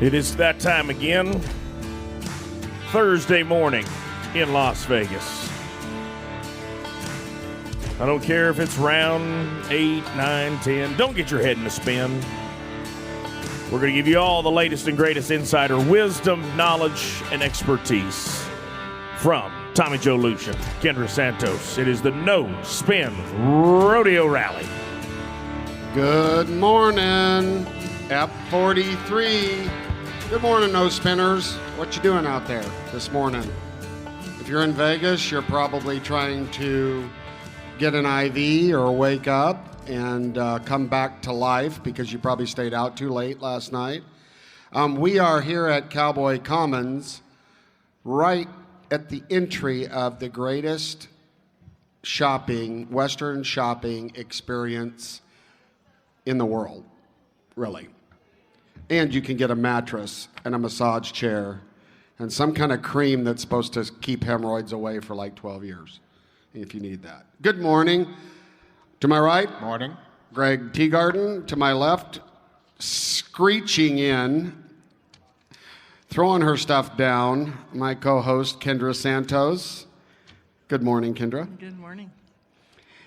It is that time again. Thursday morning in Las Vegas. I don't care if it's round 8, 9, 10. Don't get your head in a spin. We're going to give you all the latest and greatest insider wisdom, knowledge, and expertise from Tommy Joe Lucian, Kendra Santos. It is the No Spin Rodeo Rally. Good morning, F43. Good morning, No Spinners. What you doing out there this morning? If you're in Vegas, you're probably trying to get an IV or wake up and come back to life because you probably stayed out too late last night. We are here at Cowboy Commons, right at the entry of the greatest Western shopping experience in the world, really. And you can get a mattress and a massage chair and some kind of cream that's supposed to keep hemorrhoids away for like 12 years, if you need that. Good morning. To my right, morning. Greg Teagarden. To my left, screeching in, throwing her stuff down, my co-host, Kendra Santos. Good morning, Kendra. Good morning.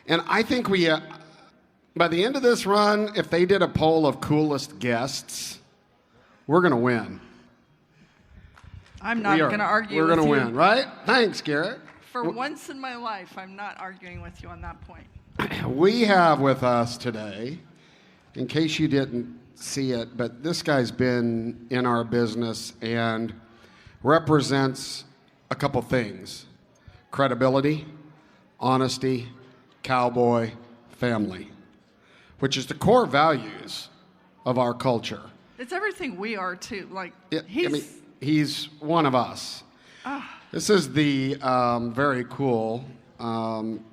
And I think we, by the end of this run, if they did a poll of coolest guests, we're going to win. I'm not going to argue with you. We're going to win, right? Thanks, Garrett. For once in my life, I'm not arguing with you on that point. We have with us today, in case you didn't see it, but this guy's been in our business and represents a couple things: credibility, honesty, cowboy, family, which is the core values of our culture. It's everything we are, too. Like, he's one of us. This is the very cool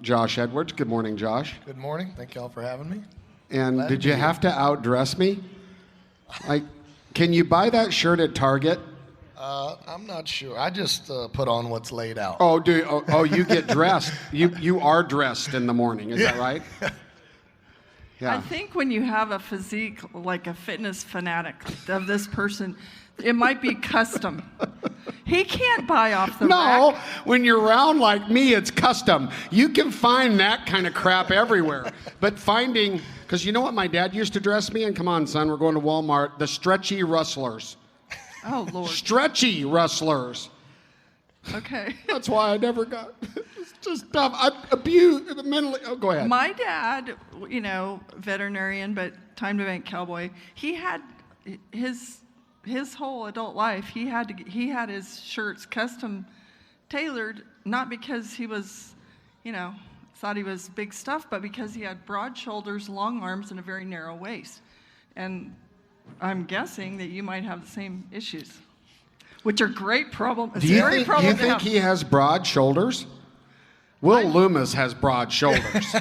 Josh Edwards. Good morning, Josh. Good morning. Thank y'all for having me. And Glad did to you be here. have to outdress me? Like, can you buy that shirt at Target? I'm not sure. I just put on what's laid out. Oh, you get dressed. You are dressed in the morning. Is that right? Yeah. I think when you have a physique like a fitness fanatic of this person, it might be custom. He can't buy off the No, rack. when you're round like me, it's custom. You can find that kind of crap everywhere. But because you know what my dad used to dress me in? Come on, son, we're going to Walmart. The stretchy rustlers. Oh, Lord. Stretchy rustlers. Okay. That's why I never got. It's just tough. I abuse mentally. Oh, go ahead. My dad, veterinarian, but time event cowboy, he had his whole adult life, he had his shirts custom tailored, not because he was, thought he was big stuff, but because he had broad shoulders, long arms, and a very narrow waist. And I'm guessing that you might have the same issues, which are great problem. Do you think he has broad shoulders? Will Loomis has broad shoulders.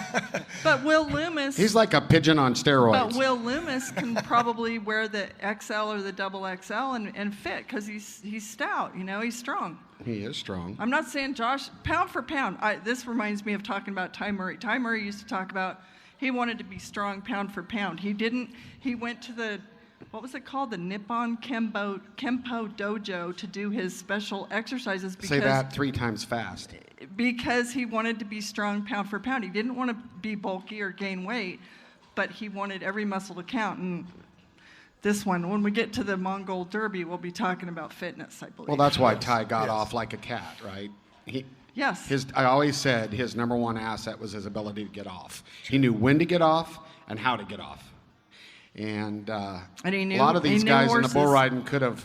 But Will Loomis... He's like a pigeon on steroids. But Will Loomis can probably wear the XL or the double XL and fit because he's stout, he's strong. He is strong. I'm not saying Josh, pound for pound. This reminds me of talking about Ty Murray. Ty Murray used to talk about he wanted to be strong pound for pound. He went to the, what was it called? The Nippon Kempo Dojo to do his special exercises. Say that 3 times fast. Because he wanted to be strong pound for pound. He didn't want to be bulky or gain weight, but he wanted every muscle to count. And this one, when we get to the Mongol Derby, we'll be talking about fitness, I believe. Well, that's why Ty got off like a cat, right? Yes. I always said his number one asset was his ability to get off. He knew when to get off and how to get off. And he knew, a lot of these guys in the bull horses. riding could have,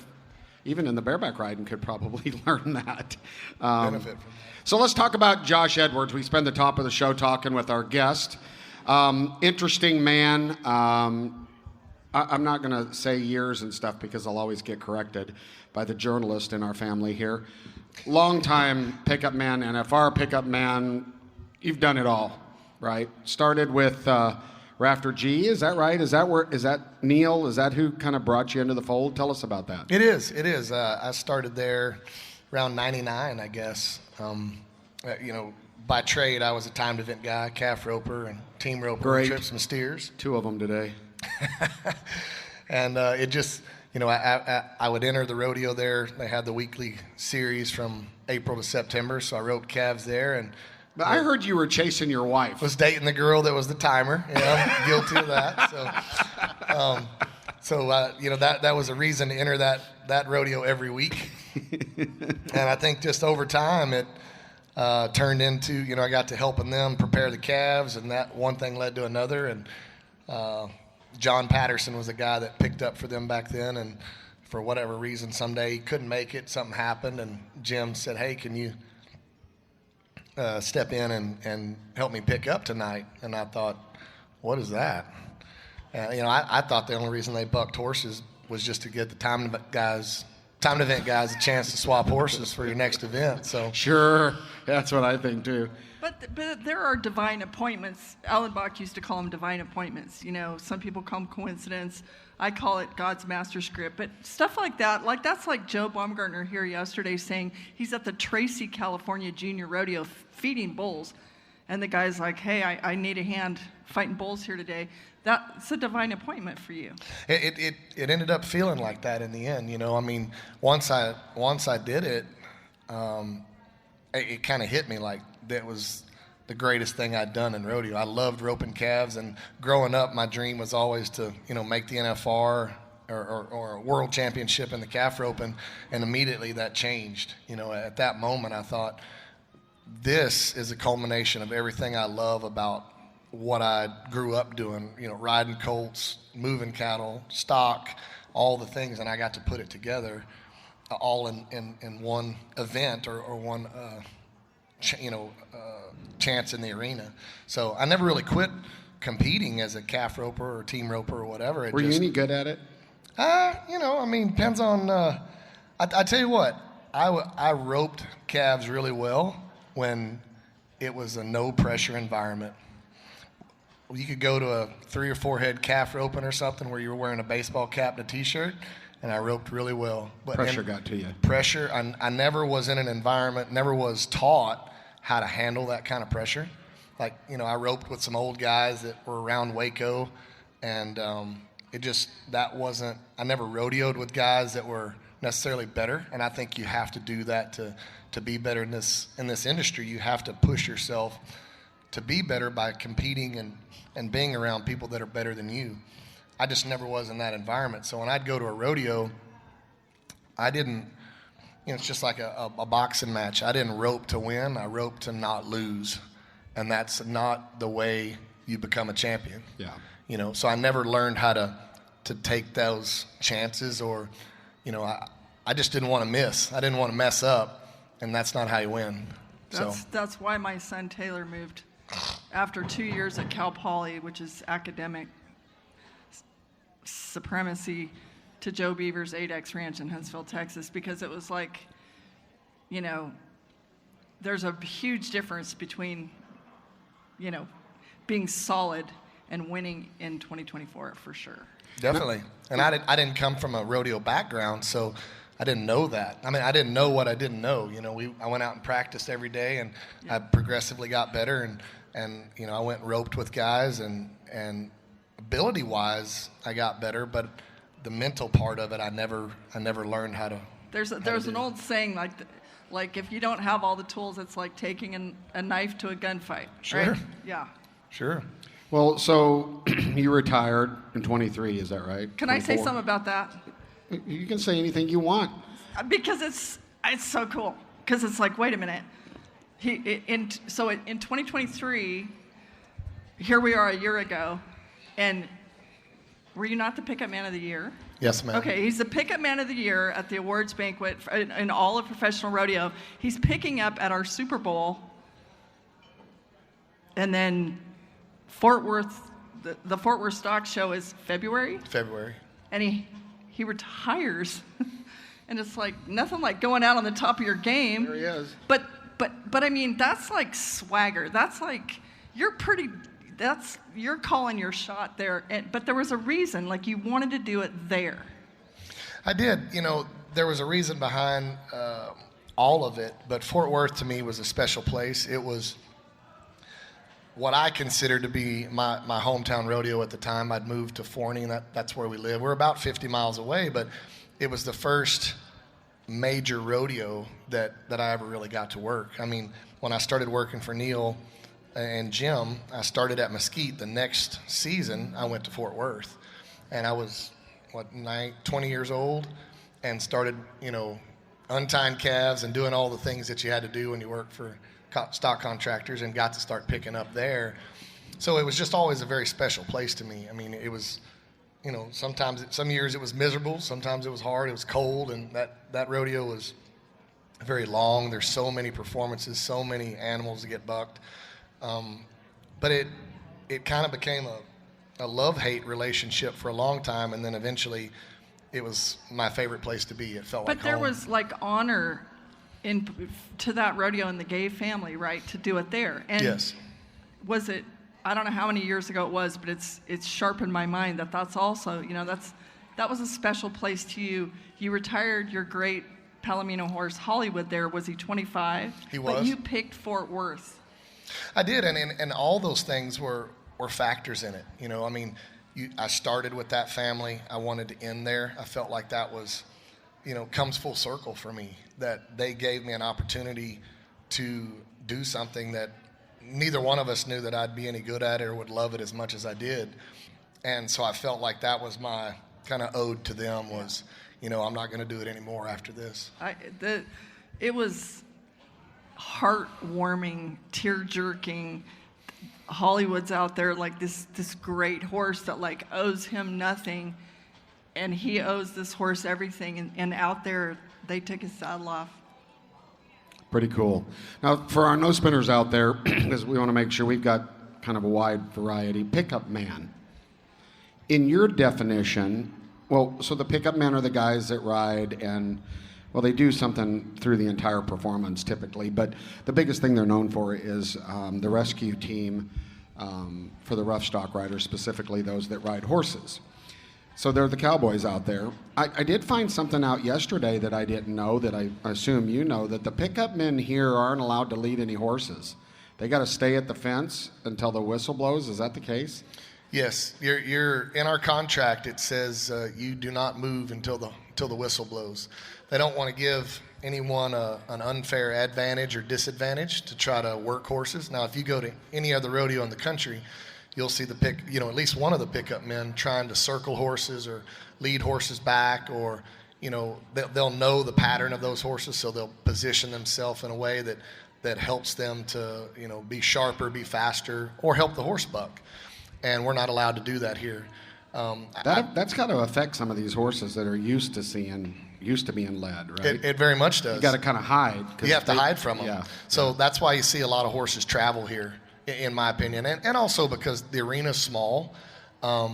even in the bareback riding, could probably learn that. Benefit from that. So let's talk about Josh Edwards. We spend the top of the show talking with our guest. Interesting man. I'm not going to say years and stuff because I'll always get corrected by the journalist in our family here. Long-time pickup man, NFR pickup man. You've done it all, right? Started with Rafter G, is that right? Is that Neil? Is that who kind of brought you into the fold? Tell us about that. It is. I started there around 99, I guess. By trade, I was a timed event guy, calf roper and team roper, Great. trips and steers. 2 of them today. And it just, you know, I would enter the rodeo there. They had the weekly series from April to September, so I roped calves there. And But I heard you were chasing your wife. was dating the girl that was the timer. You know, guilty of that. So, you know, that was a reason to enter that rodeo every week. And I think just over time it turned into, you know, I got to helping them prepare the calves, and that one thing led to another. And John Patterson was a guy that picked up for them back then, and for whatever reason, someday he couldn't make it. Something happened, and Jim said, "Hey, can you step in and help me pick up tonight?" And I thought, what is that? You know, I thought the only reason they bucked horses was just to get the time event guys a chance to swap horses for your next event. So Sure, that's what I think too. But there are divine appointments. Alan Bach used to call them divine appointments. You know, some people call them coincidence. I call it God's master script. But stuff like that, like that's like Joe Baumgartner here yesterday saying he's at the Tracy, California Junior Rodeo feeding bulls. And the guy's like, hey, I need a hand fighting bulls here today. That's a divine appointment for you. it ended up feeling like that in the end. You know, I mean, once I did it, it kind of hit me like that was the greatest thing I'd done in rodeo. I loved roping calves, and growing up, my dream was always to, you know, make the NFR or a world championship in the calf roping, and immediately that changed. You know, at that moment, I thought, this is a culmination of everything I love about what I grew up doing, you know, riding colts, moving cattle, stock, all the things, and I got to put it together all in one event or one, chance in the arena. So I never really quit competing as a calf roper or team roper or whatever. Were you any good at it? You know, I mean, depends on, I tell you what, I roped calves really well when it was a no pressure environment. You could go to a 3 or 4 head calf roping or something where you were wearing a baseball cap and a t-shirt, and I roped really well. But Pressure got to you. Pressure, I never was in an environment, never was taught how to handle that kind of pressure. Like, you know, I roped with some old guys that were around Waco, and that wasn't, I never rodeoed with guys that were necessarily better, and I think you have to do that to be better in this industry. You have to push yourself to be better by competing and being around people that are better than you. I just never was in that environment. So when I'd go to a rodeo, I didn't, you know, it's just like a boxing match. I didn't rope to win, I roped to not lose. And that's not the way you become a champion. Yeah. You know, so I never learned how to take those chances, or, you know, I just didn't want to miss. I didn't want to mess up, and that's not how you win. That's why my son Taylor moved after 2 years at Cal Poly, which is academic supremacy, to Joe Beaver's 8X Ranch in Huntsville, Texas, because it was like, you know, there's a huge difference between, you know, being solid and winning in 2024 for sure. Definitely. And I didn't come from a rodeo background, so I didn't know that. I mean, I didn't know what I didn't know. You know, I went out and practiced every day, and I progressively got better, and you know, I went and roped with guys, and ability-wise, I got better, but the mental part of it, I never learned how to. There's an old saying like if you don't have all the tools, it's like taking a knife to a gunfight. Sure. Right? Yeah. Sure. Well, so you retired in 23, is that right? Can I say 24? something about that? You can say anything you want. Because it's so cool. Because it's like, wait a minute. In 2023, here we are a year ago, and were you not the Pickup Man of the Year? Yes, ma'am. Okay, he's the Pickup Man of the Year at the awards banquet in all of professional rodeo. He's picking up at our Super Bowl, and then Fort Worth, the Fort Worth Stock Show is February, and he retires, and it's like nothing like going out on the top of your game. There he is. But I mean, that's like swagger. That's like you're calling your shot there. But there was a reason, like you wanted to do it there. I did. You know, there was a reason behind all of it, but Fort Worth to me was a special place. It was what I considered to be my hometown rodeo at the time. I'd moved to Forney, and that's where we live. We're about 50 miles away, but it was the first major rodeo that I ever really got to work. I mean, when I started working for Neil and Jim, I started at Mesquite. The next season, I went to Fort Worth, and I was 20 years old, and started, untying calves and doing all the things that you had to do when you work for stock contractors, and got to start picking up there. So it was just always a very special place to me. I mean, it was, some years it was miserable, sometimes it was hard, it was cold, and that rodeo was very long. There's so many performances, so many animals to get bucked. But it kind of became a love-hate relationship for a long time, and then eventually it was my favorite place to be. It felt like home. But there was honor to that rodeo in the Gay family, right, to do it there. And yes. Was it, I don't know how many years ago it was, but it's sharpened my mind that's also, that was a special place to you. You retired your great Palomino horse, Hollywood, there. Was he 25? He was. But you picked Fort Worth. I did, and all those things were factors in it. I started with that family. I wanted to end there. I felt like that was, comes full circle for me, that they gave me an opportunity to do something that neither one of us knew that I'd be any good at it or would love it as much as I did. And so I felt like that was my kind of ode to them was, I'm not going to do it anymore after this. It was heartwarming, tear-jerking. Hollywood's out there like this great horse that owes him nothing, and he owes this horse everything, and out there they took his saddle off. Pretty cool. Now, for our no spinners out there, because we want to make sure we've got kind of a wide variety, pickup man. In your definition, so the pickup men are the guys that ride and, they do something through the entire performance typically, but the biggest thing they're known for is the rescue team for the rough stock riders, specifically those that ride horses. So they're the cowboys out there. I did find something out yesterday that I didn't know, that I assume that the pickup men here aren't allowed to lead any horses. They got to stay at the fence until the whistle blows. Is that the case? Yes, you're in our contract. It says you do not move until the whistle blows. They don't want to give anyone an unfair advantage or disadvantage to try to work horses. Now, if you go to any other rodeo in the country, you'll see at least one of the pickup men trying to circle horses or lead horses back, or they'll know the pattern of those horses, so they'll position themselves in a way that helps them to be sharper, be faster, or help the horse buck. And we're not allowed to do that here. That's got to affect some of these horses that are used to being led, right? It very much does. You got to kind of hide. You have to hide from them. Yeah. So that's why you see a lot of horses travel here, in my opinion, and also because the arena's small. A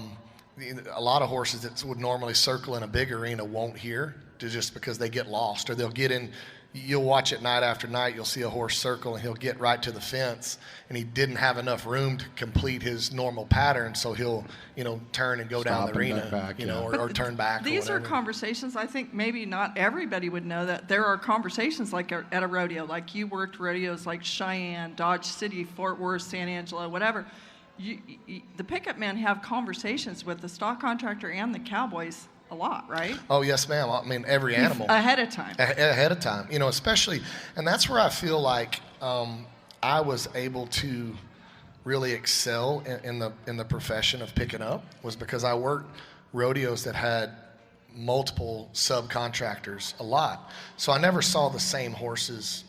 lot of horses that would normally circle in a big arena won't here, just because they get lost, or they'll get in. You'll watch it night after night. You'll see a horse circle, and he'll get right to the fence, and he didn't have enough room to complete his normal pattern, so he'll, turn and go down the arena, back, or turn back. These are conversations. I think maybe not everybody would know that there are conversations like at a rodeo. Like you worked rodeos like Cheyenne, Dodge City, Fort Worth, San Angelo, whatever. The pickup men have conversations with the stock contractor and the cowboys a lot, right? Oh, yes, ma'am. I mean, every animal. Ahead of time. Ahead of time. Especially, and that's where I feel like I was able to really excel in the profession of picking up, was because I worked rodeos that had multiple subcontractors a lot. So I never saw the same horses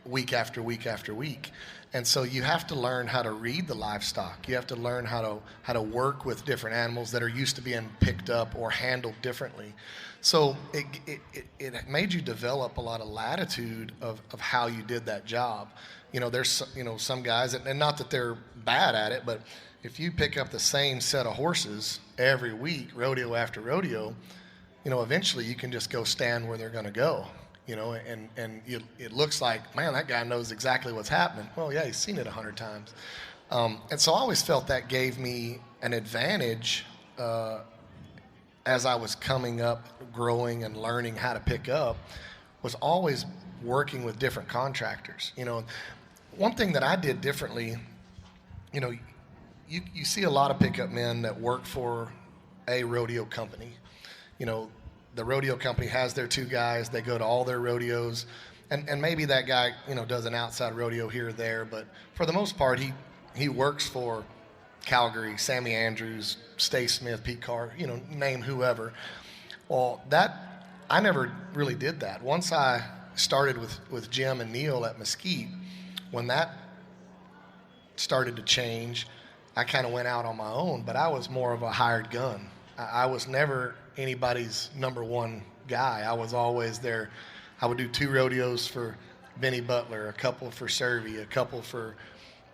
week after week after week. And so you have to learn how to read the livestock. You have to learn how to work with different animals that are used to being picked up or handled differently. So it made you develop a lot of latitude of how you did that job. There's some guys, and not that they're bad at it, but if you pick up the same set of horses every week, rodeo after rodeo, eventually you can just go stand where they're going to go. It looks like, man, that guy knows exactly what's happening. Well, yeah, he's seen it 100 times. And so I always felt that gave me an advantage as I was coming up, growing, and learning how to pick up, was always working with different contractors. One thing that I did differently you know, you see a lot of pickup men that work for a rodeo company. You know, the rodeo company has their 2 guys. They go to all their rodeos. And maybe that guy, you know, does an outside rodeo here or there. But for the most part, he works for Calgary, Sammy Andrews, Stay Smith, Pete Carr, you know, name whoever. Well, I never really did that. Once I started with Jim and Neil at Mesquite, when that started to change, I kind of went out on my own, but I was more of a hired gun. I was never anybody's number one guy. I was always there. I would do 2 rodeos for Benny Butler, a couple for Servy, a couple for,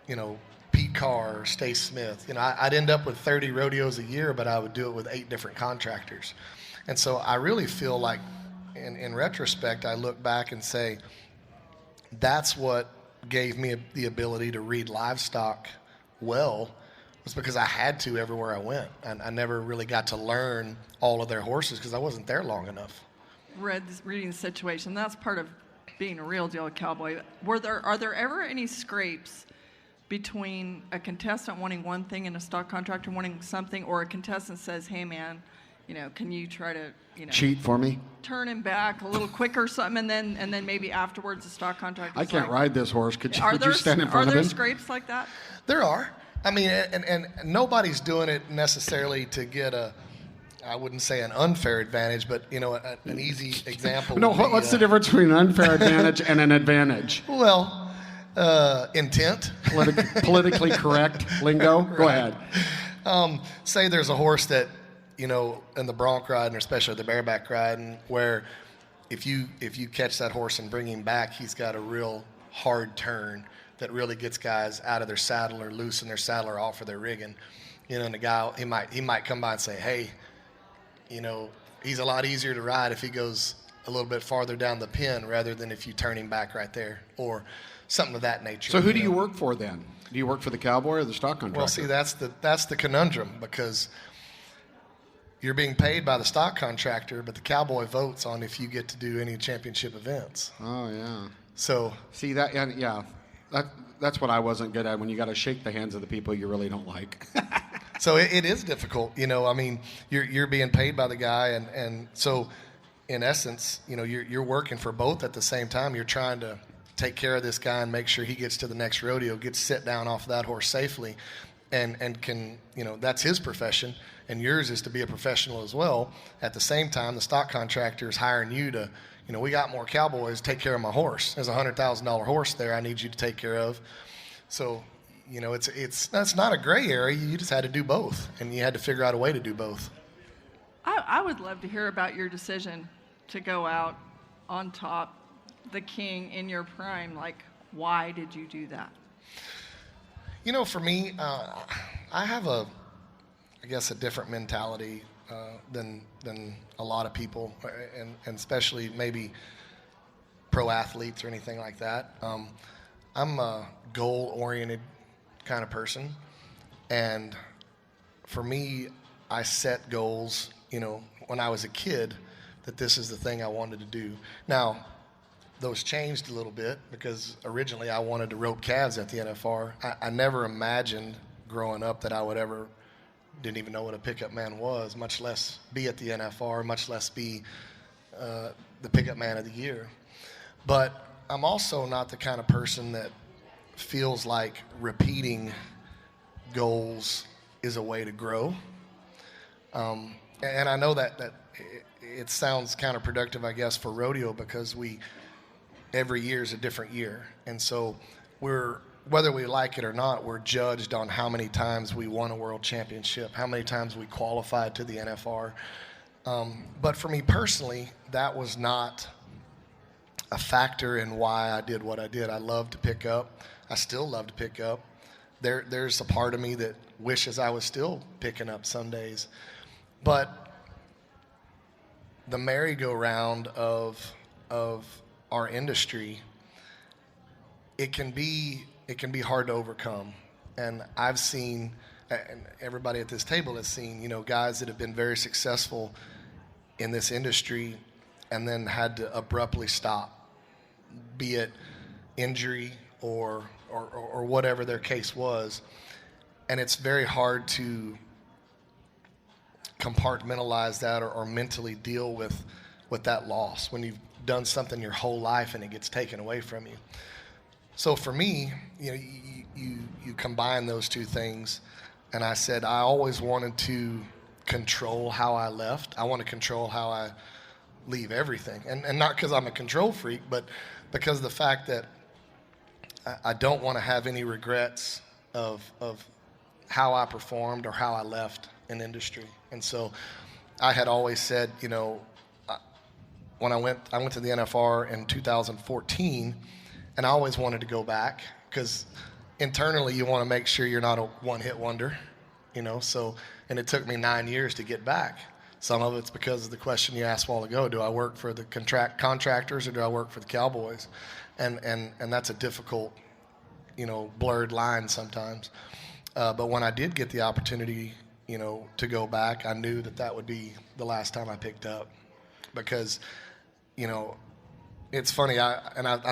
you know, Pete Carr, Stay Smith. You know, I'd end up with 30 rodeos a year, but I would do it with 8 different contractors. And so I really feel like, in retrospect, I look back and say, that's what gave me the ability to read livestock well, was because I had to everywhere I went. And I never really got to learn all of their horses because I wasn't there long enough. Reading the situation, that's part of being a real deal cowboy. Are there ever any scrapes between a contestant wanting one thing and a stock contractor wanting something, or a contestant says, hey man, you know, can you try to, you know, Cheat for me? turn him back a little quicker or something, and then maybe afterwards the stock contractor. I can't ride this horse. Could you stand in front are of there him? scrapes like that? There are. I mean, and nobody's doing it necessarily to get I wouldn't say an unfair advantage, but, you know, an easy example. No, what's the difference between an unfair advantage and an advantage? Well, intent. Politically correct lingo? Right. Go ahead. Say there's a horse that, you know, in the bronc riding, or especially the bareback riding, where if you catch that horse and bring him back, he's got a real hard turn that really gets guys out of their saddle or loose in their saddle or off of their rigging. You know, and the guy, he might come by and say, hey, you know, he's a lot easier to ride if he goes a little bit farther down the pin rather than if you turn him back right there, or something of that nature. So who do you work for then? Do you work for the cowboy or the stock contractor? Well, see, that's the conundrum, because you're being paid by the stock contractor, but the cowboy votes on if you get to do any championship events. Oh, yeah. So see that, yeah, that's what I wasn't good at, when you got to shake the hands of the people you really don't like. So it is difficult, you know. I mean, you're being paid by the guy, and so in essence, you know, you're working for both at the same time. You're trying to take care of this guy and make sure he gets to the next rodeo, gets sit down off that horse safely, and can, you know, that's his profession, and yours is to be a professional as well. At the same time, the stock contractor is hiring you to, you know, we got more cowboys, take care of my horse. There's a $100,000 horse there I need you to take care of. So, you know, that's not a gray area. You just had to do both, and you had to figure out a way to do both. I would love to hear about your decision to go out on top, the king in your prime. Like, why did you do that? You know, for me, I have I guess a different mentality than a lot of people, and especially maybe pro athletes or anything like that. I'm a goal-oriented kind of person, and for me, I set goals, you know, when I was a kid, that this is the thing I wanted to do. Now, those changed a little bit, because originally I wanted to rope calves at the NFR. I never imagined growing up that I would ever, didn't even know what a pickup man was, much less be at the NFR, much less be the pickup man of the year. But I'm also not the kind of person that feels like repeating goals is a way to grow. And I know that it sounds counterproductive, I guess, for rodeo, because every year is a different year. And so whether we like it or not, we're judged on how many times we won a world championship, how many times we qualified to the NFR. But for me personally, that was not a factor in why I did what I did. I love to pick up. I still love to pick up. There's a part of me that wishes I was still picking up some days. But the merry-go-round of our industry, it can be hard to overcome. And I've seen, and everybody at this table has seen, you know, guys that have been very successful in this industry and then had to abruptly stop, be it injury or whatever their case was. and it's very hard to compartmentalize that or mentally deal with that loss when you've done something your whole life and it gets taken away from you. So for me, you know, you combine those two things, and I said I always wanted to control how I left. I want to control how I leave everything, and not because I'm a control freak, but because of the fact that I don't want to have any regrets of how I performed or how I left an industry. And so I had always said, you know, when I went to the NFR in 2014, and I always wanted to go back because internally you want to make sure you're not a one-hit wonder, you know. So, and it took me 9 years to get back. Some of it's because of the question you asked a while ago: do I work for the contractors or do I work for the Cowboys? And that's a difficult, you know, blurred line sometimes. But when I did get the opportunity, you know, to go back, I knew that would be the last time I picked up, because, you know, it's funny. I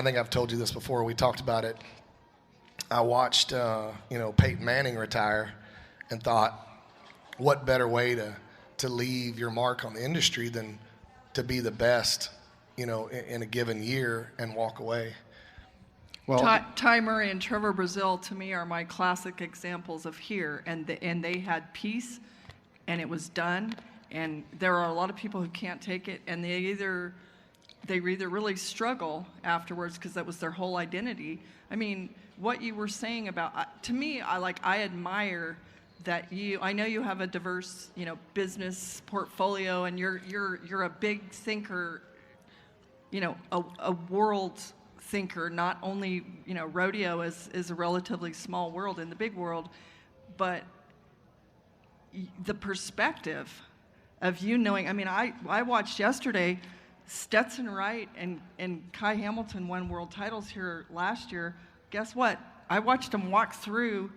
think I've told you this before. We talked about it. I watched, you know, Peyton Manning retire, and thought, what better way to leave your mark on the industry than to be the best, you know, in a given year and walk away. Well, Ty Murray and Trevor Brazil, to me, are my classic examples of here. And they had peace, and it was done. And there are a lot of people who can't take it, and they either really struggle afterwards because that was their whole identity. I mean, what you were saying about, to me, I admire that I know you have a diverse, you know, business portfolio, and you're a big thinker, you know, a world thinker. Not only, you know, rodeo is a relatively small world in the big world, but the perspective of you knowing. I mean, I watched yesterday. Stetson Wright and Kai Hamilton won world titles here last year. Guess what? I watched them walk through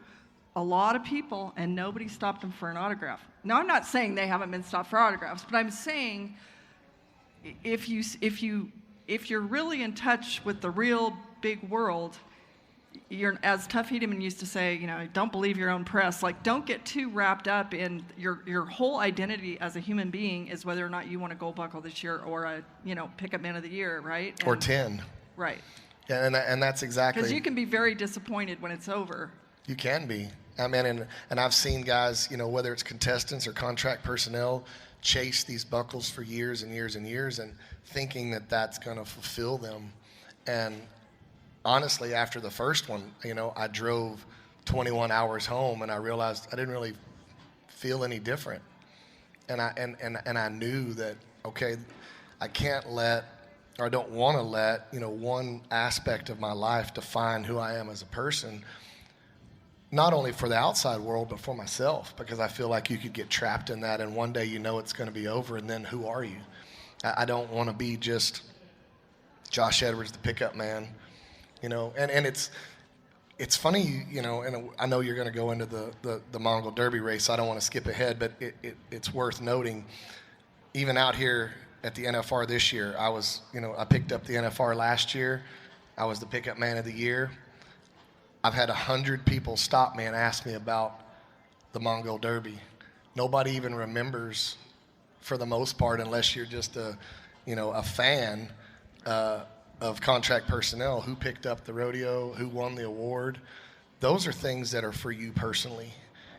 a lot of people, and nobody stopped them for an autograph. Now, I'm not saying they haven't been stopped for autographs, but I'm saying if you're really in touch with the real big world, you're, as Tuff Hedeman used to say, you know, don't believe your own press. Like, don't get too wrapped up in your whole identity as a human being is whether or not you want a gold buckle this year or a, you know, pickup man of the year, right? Or 10. Right. Yeah, and that's exactly. Because you can be very disappointed when it's over. You can be. I mean, and I've seen guys, you know, whether it's contestants or contract personnel, chase these buckles for years and years and years, and thinking that that's going to fulfill them. And honestly, after the first one, you know, I drove 21 hours home, and I realized I didn't really feel any different. And I knew that, okay, I can't let, or I don't want to let, you know, one aspect of my life define who I am as a person, not only for the outside world, but for myself, because I feel like you could get trapped in that, and one day you know it's going to be over, and then who are you? I don't want to be just Josh Edwards, the pickup man, you know. And it's funny, you know, and I know you're going to go into the Mongol Derby race, so I don't want to skip ahead, but it's worth noting, even out here at the NFR this year, I picked up the NFR last year. I was the pickup man of the year. I've had 100 people stop me and ask me about the Mongol Derby. Nobody even remembers, for the most part, unless you're just a fan of contract personnel, who picked up the rodeo, who won the award. Those are things that are for you personally,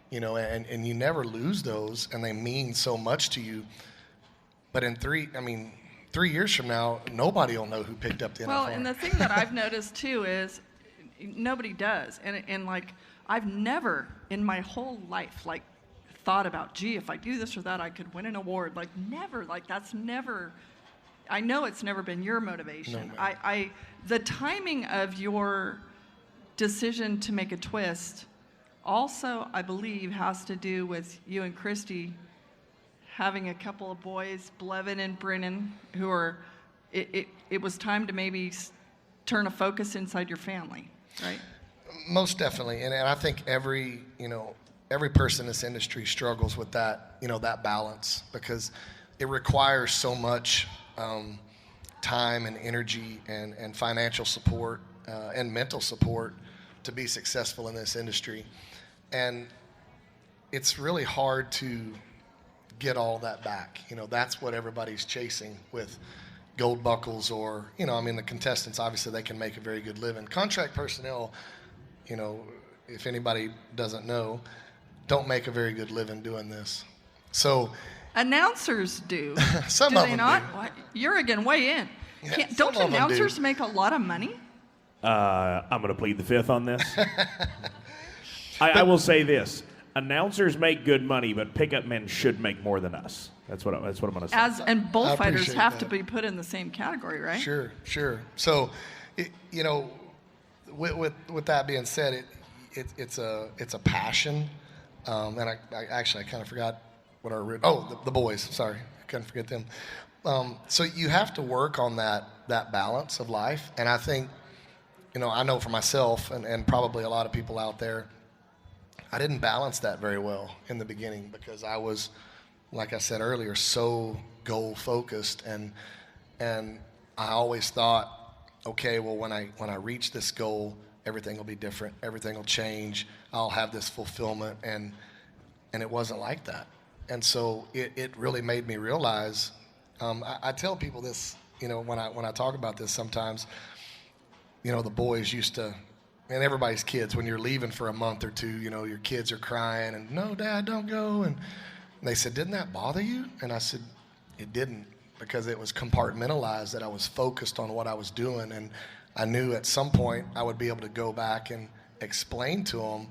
you know, and you never lose those, and they mean so much to you. But in 3 years from now, nobody will know who picked up the NFR. Well, and the thing that I've noticed too is nobody does. And like, I've never in my whole life, like, thought about, gee, if I do this or that, I could win an award. Like, never. Like, that's never, I know it's never been your motivation. No, the timing of your decision to make a twist also, I believe, has to do with you and Christy having a couple of boys, Blevin and Brennan, who are, it was time to maybe turn a focus inside your family, right? Most definitely. And I think every person in this industry struggles with that, you know, that balance, because it requires so much time and energy and financial support and mental support to be successful in this industry. And it's really hard to get all that back. That's what everybody's chasing with gold buckles or, the contestants, obviously they can make a very good living. Contract personnel, if anybody doesn't know, don't make a very good living doing this. So announcers do. Some do of they them not? do. What? Urigan, weigh in. Yeah, Don't some of them announcers do. make a lot of money? I'm going to plead the fifth on this. I will say this. Announcers make good money, but pickup men should make more than us. That's what I'm going to say. And bullfighters appreciate have that. to be put in the same category, right? Sure. So, with that being said, it's a passion, and I kind of forgot what the boys. Sorry, I couldn't forget them. So you have to work on that balance of life, and I think, I know for myself and probably a lot of people out there, I didn't balance that very well in the beginning because I was, like I said earlier, so goal focused, and I always thought, okay, well, when I reach this goal, everything will be different, everything will change, I'll have this fulfillment, and it wasn't like that. And so it really made me realize, I tell people this, when I talk about this sometimes, the boys used to, and everybody's kids, when you're leaving for a month or two, your kids are crying and, no, Dad, don't go. And they said, didn't that bother you? And I said, it didn't, because it was compartmentalized, that I was focused on what I was doing. And I knew at some point I would be able to go back and explain to them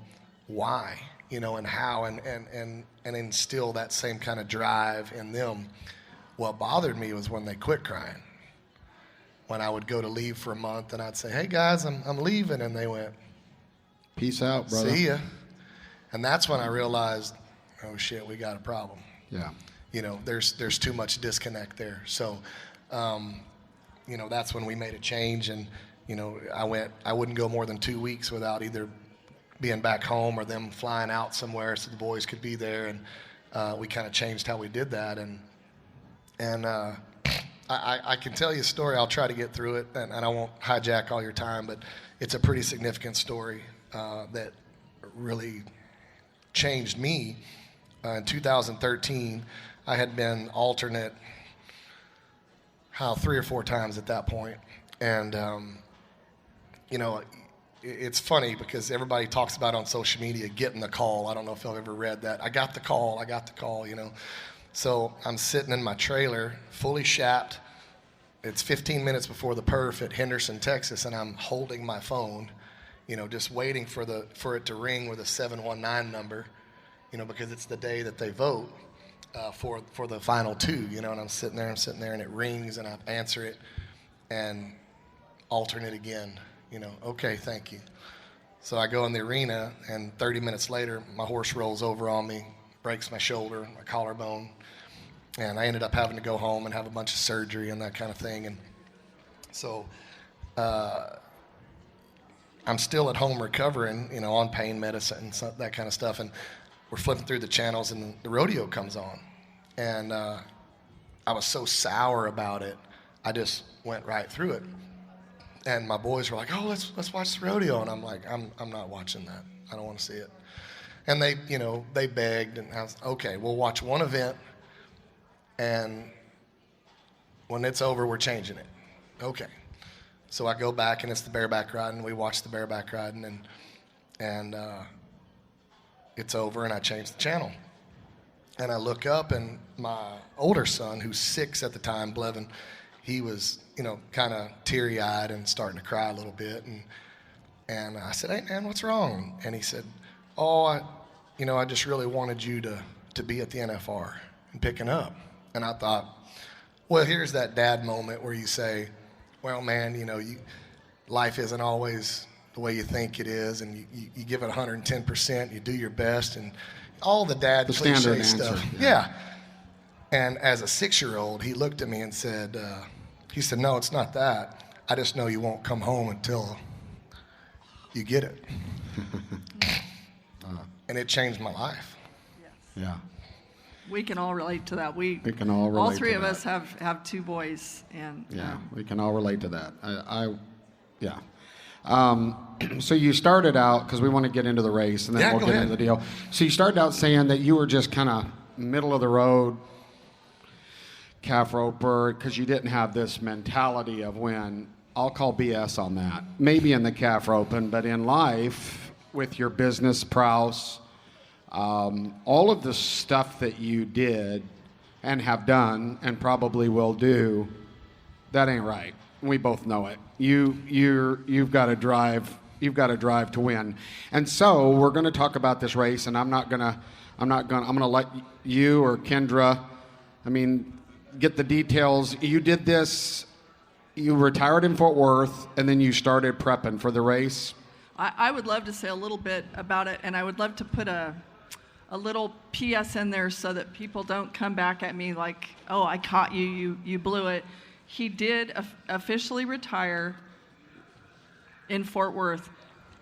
why, and how, and instill that same kind of drive in them. What bothered me was when they quit crying. When I would go to leave for a month and I'd say, hey guys, I'm leaving, and they went, Peace out, brother. see ya. And that's when I realized, oh shit, we got a problem. Yeah. There's too much disconnect there. So, that's when we made a change, and I wouldn't go more than 2 weeks without either being back home or them flying out somewhere so the boys could be there, and we kind of changed how we did that, and I can tell you a story. I'll try to get through it, and I won't hijack all your time, but it's a pretty significant story that really changed me. In 2013, I had been alternate 3 or 4 times at that point. And, it's funny because everybody talks about on social media getting the call. I don't know if y'all ever read that. I got the call. So I'm sitting in my trailer, fully shapped. It's 15 minutes before the perf at Henderson, Texas, and I'm holding my phone, just waiting for it to ring with a 719 number, because it's the day that they vote for the final 2, and I'm sitting there, and it rings, and I answer it, and alternate again, okay, thank you. So I go in the arena, and 30 minutes later, my horse rolls over on me, breaks my shoulder, my collarbone, and I ended up having to go home and have a bunch of surgery and that kind of thing. And so I'm still at home recovering, on pain medicine and that kind of stuff. And we're flipping through the channels, and the rodeo comes on. And I was so sour about it, I just went right through it. And my boys were like, "Oh, let's watch the rodeo," and I'm like, "I'm not watching that. I don't want to see it." And they begged, and I was, okay, we'll watch one event, and when it's over, we're changing it. Okay. So I go back, and it's the bareback riding, and we watch the bareback riding, and it's over, and I change the channel. And I look up, and my older son, who's 6 at the time, Blevin, he was, kind of teary-eyed and starting to cry a little bit. And I said, "Hey, man, what's wrong?" And he said, "Oh, I just really wanted you to be at the NFR and picking up." And I thought, well, here's that dad moment where you say, well, man, life isn't always the way you think it is, and you give it 110%, you do your best, and all the dad cliche stuff. Yeah. And as a 6-year-old, he looked at me and said, "No, it's not that. I just know you won't come home until you get it." And it changed my life. Yes. Yeah. We can all relate to that. We can all relate all 3 to of that. us have 2 boys, and Yeah, we can all relate to that. Yeah. So you started out, because we want to get into the race, and then Yeah, we'll go get ahead. into the deal. So you started out saying that you were just kind of middle of the road calf roper, because you didn't have this mentality of win. I'll call BS on that. Maybe in the calf roping, but in life, with your business prowess, all of the stuff that you did and have done and probably will do, that ain't right. We both know it. You've got to drive. You've got to drive to win. And so we're going to talk about this race, and I'm going to let you or Kendra, get the details. You did this. You retired in Fort Worth, and then you started prepping for the race. I would love to say a little bit about it, and I would love to put a little PS in there so that people don't come back at me like, oh, I caught you, you blew it. He did officially retire in Fort Worth,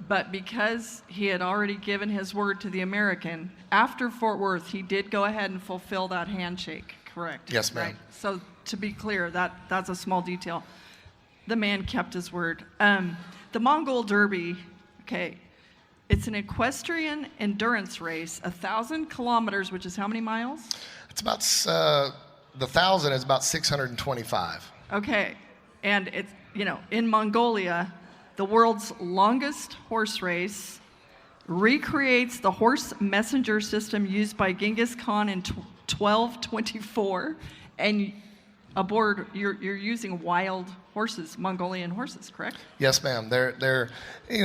but because he had already given his word to the American, after Fort Worth, he did go ahead and fulfill that handshake, correct? Yes, ma'am. Right? So to be clear, that's a small detail. The man kept his word. The Mongol Derby, okay, it's an equestrian endurance race, 1,000 kilometers, which is how many miles? It's about, the 1,000 is about 625. Okay, and it's, in Mongolia, the world's longest horse race, recreates the horse messenger system used by Genghis Khan in 1224, and aboard you're using wild horses, Mongolian horses, correct? Yes, ma'am. They're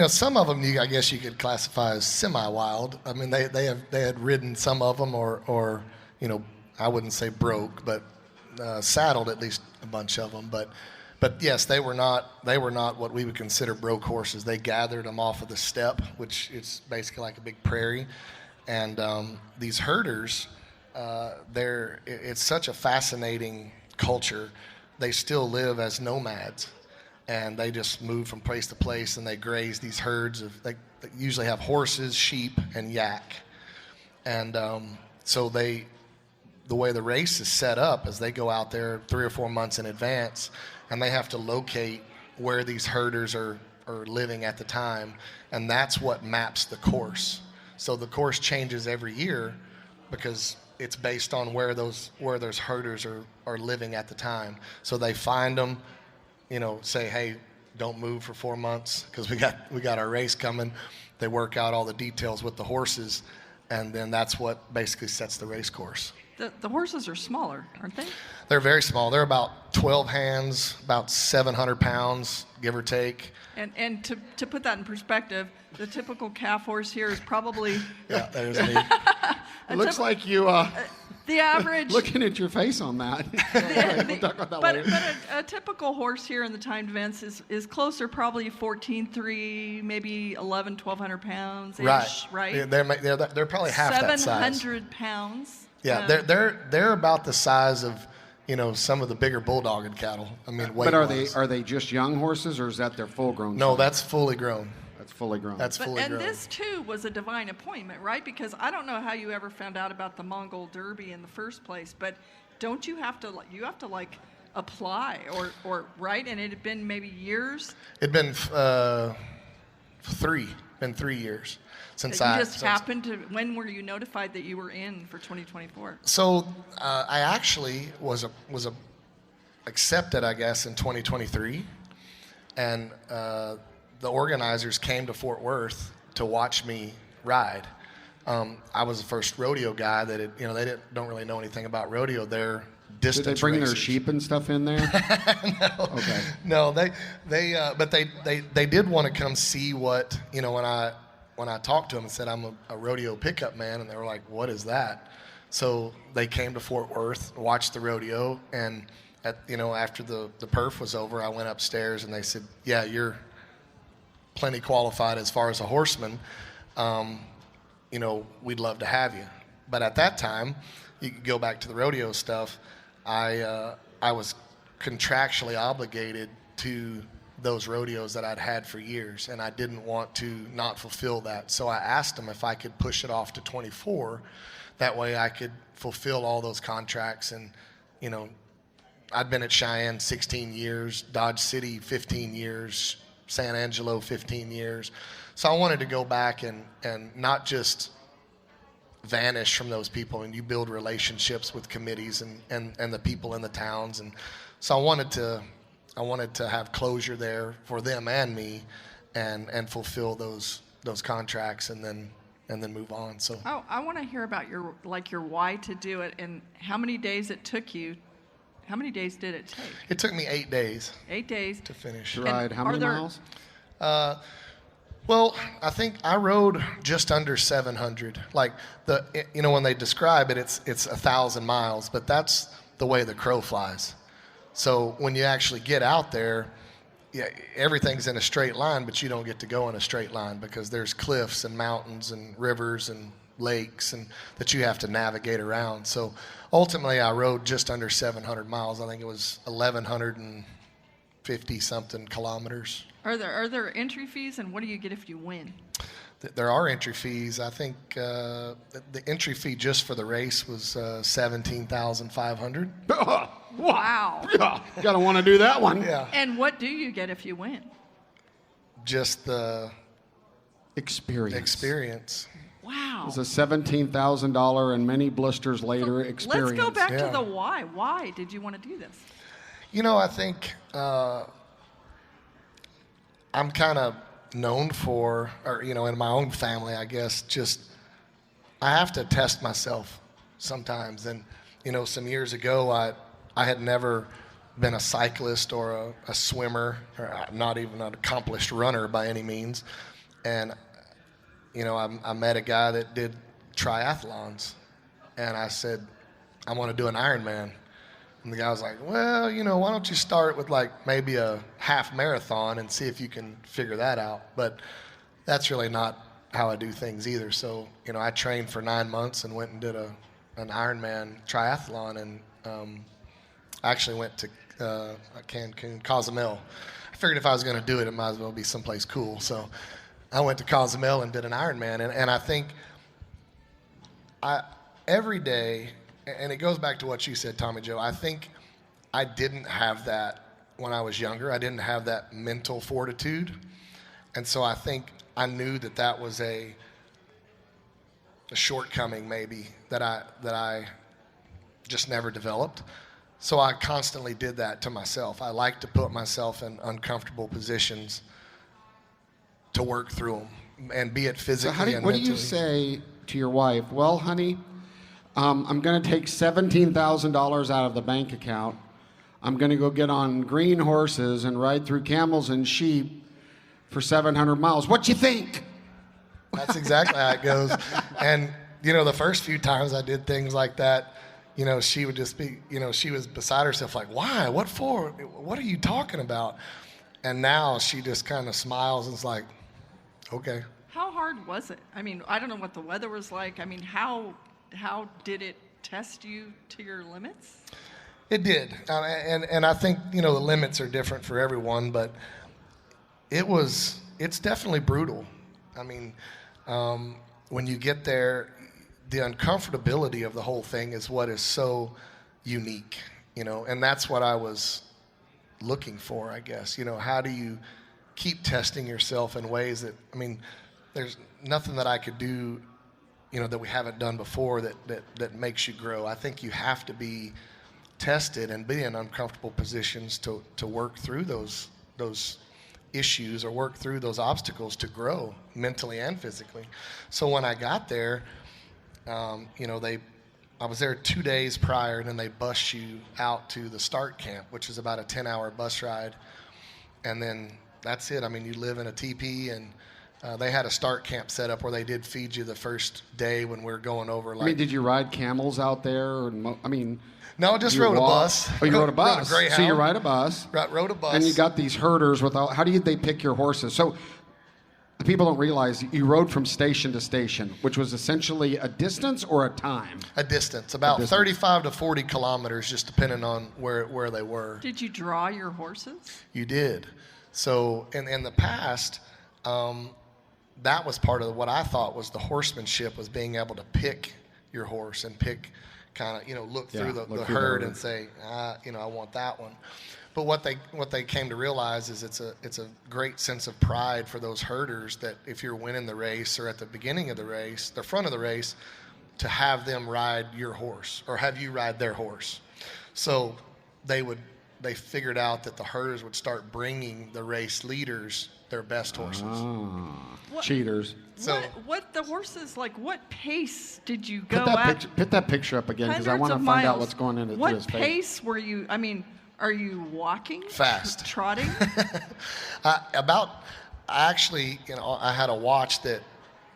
some of them I guess you could classify as semi-wild. I mean, they had ridden some of them, or I wouldn't say broke, but saddled at least a bunch of them. But yes, they were not what we would consider broke horses. They gathered them off of the steppe, which is basically like a big prairie, and these herders, it's such a fascinating culture. They still live as nomads, and they just move from place to place, and they graze these herds they usually have horses, sheep, and yak. And so the way the race is set up is they go out there 3 or 4 months in advance, and they have to locate where these herders are living at the time, and that's what maps the course. So the course changes every year because it's based on where those herders are living at the time. So they find them, say, hey, don't move for 4 months because we got our race coming. They work out all the details with the horses, and then that's what basically sets the race course. The horses are smaller, aren't they? They're very small. They're about 12 hands, about 700 pounds, give or take. And to put that in perspective, the typical calf horse here is probably Yeah, there's me. It looks like you the average. looking at your face on that. We'll talk about that but later. a typical horse here in the timed events is closer, probably 14.3, maybe 1,100 pounds. Right. Right. Yeah, they're probably half that size. 700 pounds. Yeah, they're about the size of some of the bigger bulldogging cattle. I mean, But are weight-wise. they just young horses, or is that their full grown? No, that's fully grown. That's fully grown. That's fully And grown. this too was a divine appointment, right? Because I don't know how you ever found out about the Mongol Derby in the first place, but don't you have to apply or right? And it had been maybe years. It'd been 3 years since That you just happened to. When were you notified that you were in for 2024? So I actually was accepted, I guess, in 2023, and the organizers came to Fort Worth to watch me ride. I was the first rodeo guy that they don't really know anything about rodeo. They're distance Did they bring racers. their sheep and stuff in there? No. Okay. No, but they did want to come see what when I talked to them and said I'm a rodeo pickup man, and they were like, what is that? So they came to Fort Worth, watched the rodeo, and after the perf was over, I went upstairs and they said, yeah, you're plenty qualified as far as a horseman. We'd love to have you. But at that time, you could go back to the rodeo stuff. I was contractually obligated to those rodeos that I'd had for years, and I didn't want to not fulfill that. So I asked them if I could push it off to 24. That way I could fulfill all those contracts. And, I'd been at Cheyenne 16 years, Dodge City 15 years, San Angelo 15 years. So I wanted to go back and not just vanish from those people, and you build relationships with committees and the people in the towns. And so I wanted to have closure there for them and me, and fulfill those contracts, and then move on. So I want to hear about your why to do it, and how many days it took you. How many days did it take? it took me 8 days 8 days. to finish. Ride how many miles? Well, I think I rode just under 700. Like when they describe it, it's 1,000 miles, but that's the way the crow flies. So when you actually get out there, yeah, everything's in a straight line, but you don't get to go in a straight line because there's cliffs and mountains and rivers and lakes and that you have to navigate around. So ultimately, I rode just under 700 miles. I think it was 1,150 something kilometers. Are there entry fees, and what do you get if you win? There are entry fees. I think the entry fee just for the race was $17,500. Wow. Gotta want to do that one. Yeah. And what do you get if you win? Just the experience. Wow. It's a $17,000 and many blisters later experience. Let's go back Yeah. to the why. Why did you want to do this? I think I'm kind of known for, or in my own family, I guess, just I have to test myself sometimes. And some years ago, I had never been a cyclist or a swimmer, or not even an accomplished runner by any means. And I met a guy that did triathlons, and I said, I want to do an Ironman. And the guy was like, well, why don't you start with maybe a half marathon and see if you can figure that out. But that's really not how I do things either. So, I trained for 9 months and went and did an Ironman triathlon, and I actually went to Cancun, Cozumel. I figured if I was going to do it, it might as well be someplace cool. So I went to Cozumel and did an Ironman. And I think every day, and it goes back to what you said, Tommy Joe, I think I didn't have that when I was younger. I didn't have that mental fortitude. And so I think I knew that was a shortcoming maybe that I just never developed. So I constantly did that to myself. I like to put myself in uncomfortable positions to work through them, and be it physically and what mentally. do you say to your wife? Well, honey, I'm going to take $17,000 out of the bank account. I'm going to go get on green horses and ride through camels and sheep for 700 miles. What you think? That's exactly how it goes. And, the first few times I did things like that, she would just be, she was beside herself like, why? What for? What are you talking about? And now she just kind of smiles and is like, okay. How hard was it? I mean, I don't know what the weather was like. I mean, how did it test you to your limits? It did. And I think, the limits are different for everyone, but it's definitely brutal. I mean, when you get there, the uncomfortability of the whole thing is what is so unique, and that's what I was looking for, I guess. How do you keep testing yourself in ways that, there's nothing that I could do, that we haven't done before that makes you grow. I think you have to be tested and be in uncomfortable positions to work through those issues or work through those obstacles to grow mentally and physically. So when I got there, I was there 2 days prior, and then they bus you out to the start camp, which is about a 10-hour bus ride. And then that's it. You live in a teepee, and they had a start camp set up where they did feed you the first day when we were going over. Did you ride camels out there? No, I just rode a bus. Oh, you rode a bus. Rode a Greyhound. So you ride a bus. Rode a bus. And you got these herders how did they pick your horses? So people don't realize you rode from station to station, which was essentially a distance or a time? A distance, about 35 to 40 kilometers, just depending on where they were. Did you draw your horses? You did. So in the past, that was part of what I thought was the horsemanship, was being able to pick your horse and pick kind of, look through the herd and say, I want that one. But what they came to realize is it's a great sense of pride for those herders that if you're winning the race or at the beginning of the race, the front of the race, to have them ride your horse or have you ride their horse. So they figured out that the herders would start bringing the race leaders their best horses. Cheaters. So what the horses, like, what pace did you go at? Put that picture up again, because I want to find out what's going into what his face. What pace were you, I mean, are you walking? Fast. Trotting? I actually, I had a watch that,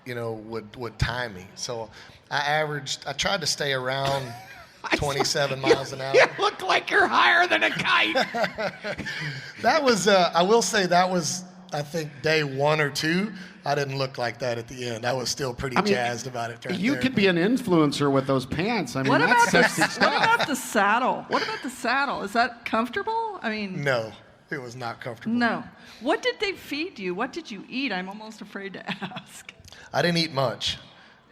would time me. So I tried to stay around 27 miles an hour. You look like you're higher than a kite. That was, I will say that was, I think, day 1 or 2. I didn't look like that at the end. I was still pretty jazzed about it. You could be an influencer with those pants. I mean, that's sexy stuff. What about the saddle? What about the saddle? Is that comfortable? I mean... No, it was not comfortable. No. What did they feed you? What did you eat? I'm almost afraid to ask. I didn't eat much.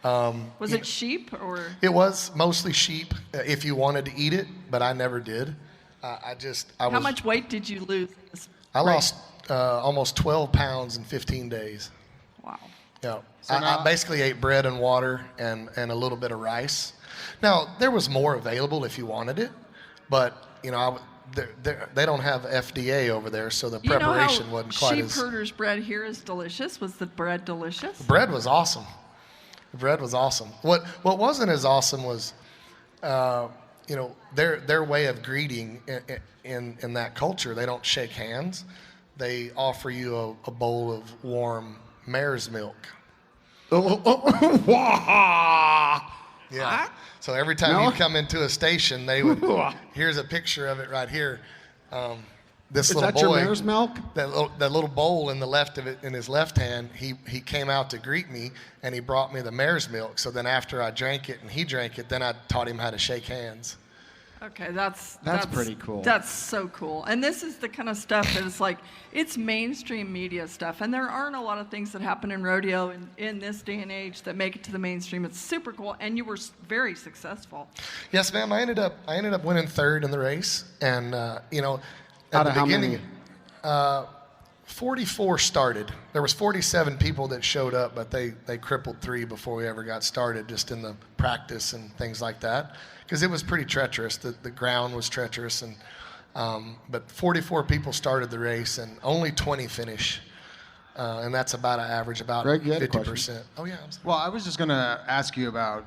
Was it sheep or? It was mostly sheep if you wanted to eat it, but I never did. How much weight did you lose? I lost almost 12 pounds in 15 days. Wow. Yeah. So I basically ate bread and water and a little bit of rice. Now, there was more available if you wanted it, but, they don't have FDA over there, so the preparation wasn't quite as... Sheep herders' bread here is delicious. Was the bread delicious? The bread was awesome. The bread was awesome. What wasn't as awesome was, their way of greeting in that culture. They don't shake hands. They offer you a bowl of warm mare's milk. Yeah. So every time you come into a station, they would. Here's a picture of it right here. This little boy. Is that your mare's milk? That little bowl in the left of it, in his left hand, he came out to greet me, and he brought me the mare's milk. So then after I drank it and he drank it, then I taught him how to shake hands. Okay, that's pretty cool. That's so cool. And this is the kind of stuff that is like, it's mainstream media stuff. And there aren't a lot of things that happen in rodeo in this day and age that make it to the mainstream. It's super cool. And you were very successful. Yes, ma'am. I ended up winning third in the race. And, at the beginning, 44 started. There was 47 people that showed up, but they crippled 3 before we ever got started, just in the practice and things like that. Because it was pretty treacherous. The ground was treacherous, but 44 people started the race, and only 20 finish, and that's about an average, about Greg, you had a 50%. question. Oh yeah. I'm sorry. Well, I was just going to ask you about